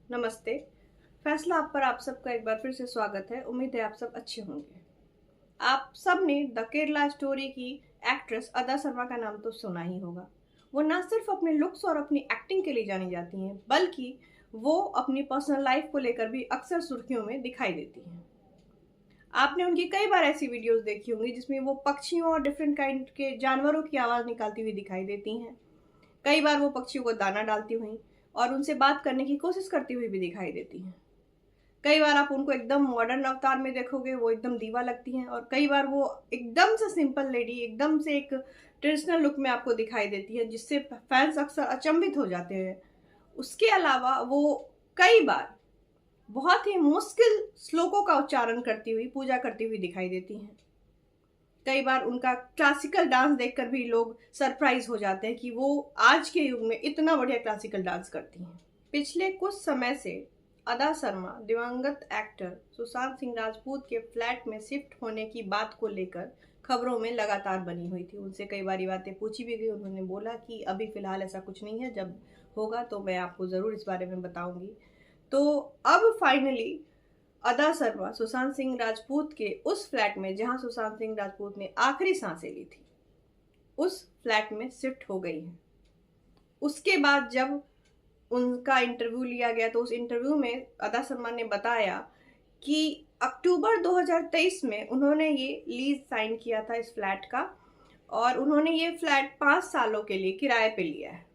नमस्ते। फैसला आप पर आप सबका एक बार फिर से स्वागत है। उम्मीद है आप सब अच्छे होंगे। आप सब ने द केरला स्टोरी की एक्ट्रेस अदा शर्मा का नाम तो सुना ही होगा। वो ना सिर्फ अपने लुक्स और अपनी एक्टिंग के लिए जानी जाती हैं, बल्कि वो अपनी पर्सनल लाइफ को लेकर भी अक्सर सुर्खियों में दिखाई देती हैं। आपने उनकी कई बार ऐसी वीडियोस देखी होंगी जिसमें वो पक्षियों और डिफरेंट काइंड के जानवरों की आवाज़ निकालती हुई दिखाई देती हैं। कई बार वो पक्षियों को दाना डालती हुई और उनसे बात करने की कोशिश करती हुई भी दिखाई देती हैं। कई बार आप उनको एकदम मॉडर्न अवतार में देखोगे, वो एकदम दीवा लगती हैं, और कई बार वो एकदम से सिंपल लेडी, एकदम से एक ट्रेडिशनल लुक में आपको दिखाई देती है, जिससे फैंस अक्सर अचंभित हो जाते हैं। उसके अलावा वो कई बार बहुत ही मुश्किल श्लोकों का उच्चारण करती हुई, पूजा करती हुई दिखाई देती हैं। कई बार उनका क्लासिकल डांस देखकर भी लोग सरप्राइज हो जाते हैं कि वो आज के युग में इतना बढ़िया क्लासिकल डांस करती हैं। पिछले कुछ समय से अदा शर्मा दिवंगत एक्टर सुशांत सिंह राजपूत के फ्लैट में शिफ्ट होने की बात को लेकर खबरों में लगातार बनी हुई थी। उनसे कई बार बातें पूछी भी गई। उन्होंने बोला कि अभी फिलहाल ऐसा कुछ नहीं है, जब होगा तो मैं आपको ज़रूर इस बारे में बताऊंगी। तो अब फाइनली अदा शर्मा सुशांत सिंह राजपूत के उस फ्लैट में, जहां सुशांत सिंह राजपूत ने आखिरी सांसें ली थी, उस फ्लैट में शिफ्ट हो गई हैं। उसके बाद जब उनका इंटरव्यू लिया गया तो उस इंटरव्यू में अदा शर्मा ने बताया कि अक्टूबर 2023 में उन्होंने ये लीज साइन किया था इस फ्लैट का, और उन्होंने ये फ्लैट 5 सालों के लिए किराए पे लिया है।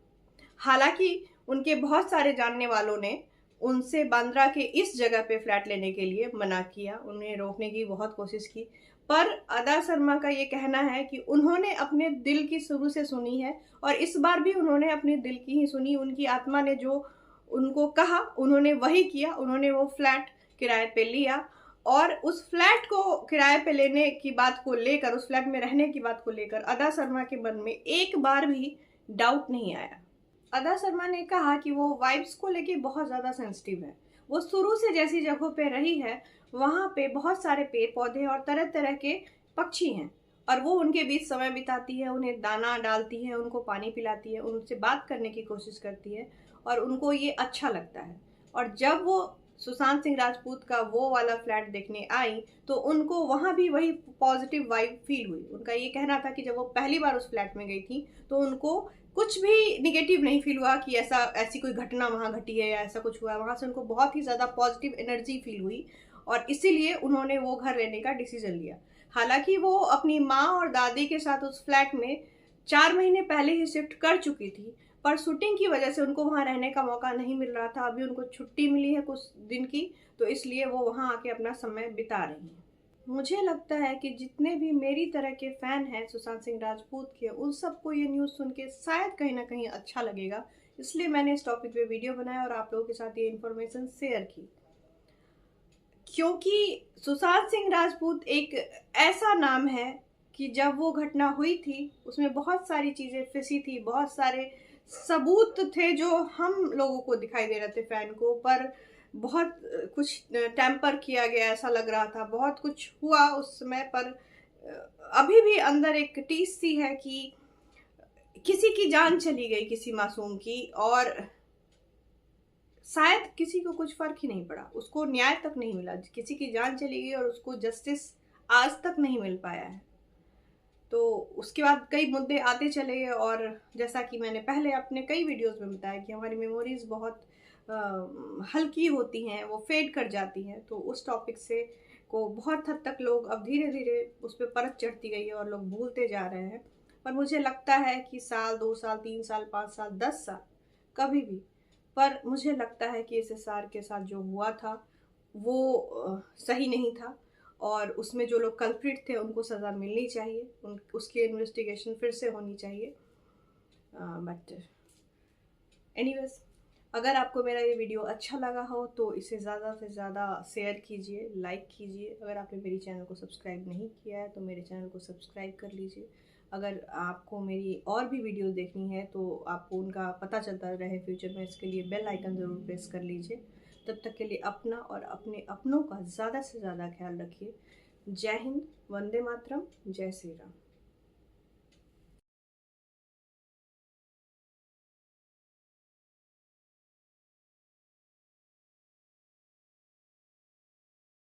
हालांकि उनके बहुत सारे जानने वालों ने उनसे बांद्रा के इस जगह पे फ्लैट लेने के लिए मना किया, उन्हें रोकने की बहुत कोशिश की, पर अदा शर्मा का ये कहना है कि उन्होंने अपने दिल की शुरू से सुनी है, और इस बार भी उन्होंने अपने दिल की ही सुनी। उनकी आत्मा ने जो उनको कहा उन्होंने वही किया। उन्होंने वो फ्लैट किराए पे लिया, और उस फ्लैट को किराए पे लेने की बात को लेकर, उस फ्लैट में रहने की बात को लेकर अदा शर्मा के मन में एक बार भी डाउट नहीं आया। अदा शर्मा ने कहा कि वो वाइब्स को लेके बहुत ज़्यादा सेंसिटिव है। वो शुरू से जैसी जगहों पे रही है, वहाँ पे बहुत सारे पेड़ पौधे और तरह तरह के पक्षी हैं, और वो उनके बीच समय बिताती है, उन्हें दाना डालती है, उनको पानी पिलाती है, उनसे बात करने की कोशिश करती है, और उनको ये अच्छा लगता है। और जब वो सुशांत सिंह राजपूत का वो वाला फ्लैट देखने आई तो उनको वहाँ भी वही पॉजिटिव वाइब फील हुई। उनका ये कहना था कि जब वो पहली बार उस फ्लैट में गई थी तो उनको कुछ भी निगेटिव नहीं फील हुआ कि ऐसी कोई घटना वहाँ घटी है या ऐसा कुछ हुआ है। वहाँ से उनको बहुत ही ज़्यादा पॉजिटिव एनर्जी फील हुई, और इसीलिए उन्होंने वो घर लेने का डिसीजन लिया। हालांकि वो अपनी माँ और दादी के साथ उस फ्लैट में 4 महीने पहले ही शिफ्ट कर चुकी थी, पर शूटिंग की वजह से उनको वहाँ रहने का मौका नहीं मिल रहा था। अभी उनको छुट्टी मिली है कुछ दिन की, तो इसलिए वो वहाँ आके अपना समय बिता रही हैं। मुझे लगता है कि जितने भी मेरी तरह के फ़ैन हैं सुशांत सिंह राजपूत के, उन सबको ये न्यूज़ सुन के शायद कहीं ना कहीं अच्छा लगेगा, इसलिए मैंने इस टॉपिक पे वीडियो बनाया और आप लोगों के साथ ये इन्फॉर्मेशन शेयर की। क्योंकि सुशांत सिंह राजपूत एक ऐसा नाम है कि जब वो घटना हुई थी उसमें बहुत सारी चीज़ें फंसी थी, बहुत सारे सबूत थे जो हम लोगों को दिखाई दे रहे थे फैन को, पर बहुत कुछ टैम्पर किया गया ऐसा लग रहा था, बहुत कुछ हुआ उस समय। पर अभी भी अंदर एक टीस सी है कि किसी की जान चली गई, किसी मासूम की, और शायद किसी को कुछ फर्क ही नहीं पड़ा, उसको न्याय तक नहीं मिला। किसी की जान चली गई और उसको जस्टिस आज तक नहीं मिल पाया है। तो उसके बाद कई मुद्दे आते चले गए, और जैसा कि मैंने पहले अपने कई वीडियोस में बताया कि हमारी मेमोरीज बहुत हल्की होती हैं, वो फेड कर जाती हैं। तो उस टॉपिक से को बहुत हद तक लोग अब धीरे धीरे उस पर परत चढ़ती गई है और लोग भूलते जा रहे हैं। पर मुझे लगता है कि साल, 2 साल, 3 साल, 5 साल, 10 साल, कभी भी, पर मुझे लगता है कि इस एसआर के साथ जो हुआ था वो सही नहीं था, और उसमें जो लोग कल्प्रिट थे उनको सज़ा मिलनी चाहिए, उसकी इन्वेस्टिगेशन फिर से होनी चाहिए। बट एनीवेज, अगर आपको मेरा ये वीडियो अच्छा लगा हो तो इसे ज़्यादा से ज़्यादा शेयर कीजिए, लाइक कीजिए। अगर आपने मेरी चैनल को सब्सक्राइब नहीं किया है तो मेरे चैनल को सब्सक्राइब कर लीजिए। अगर आपको मेरी और भी वीडियोस देखनी है तो आपको उनका पता चलता रहे फ्यूचर में, इसके लिए बेल आइकन ज़रूर प्रेस कर लीजिए। तब तक के लिए अपना और अपने अपनों का ज़्यादा से ज़्यादा ख्याल रखिए। जय हिंद, वंदे मातरम, जय श्री राम।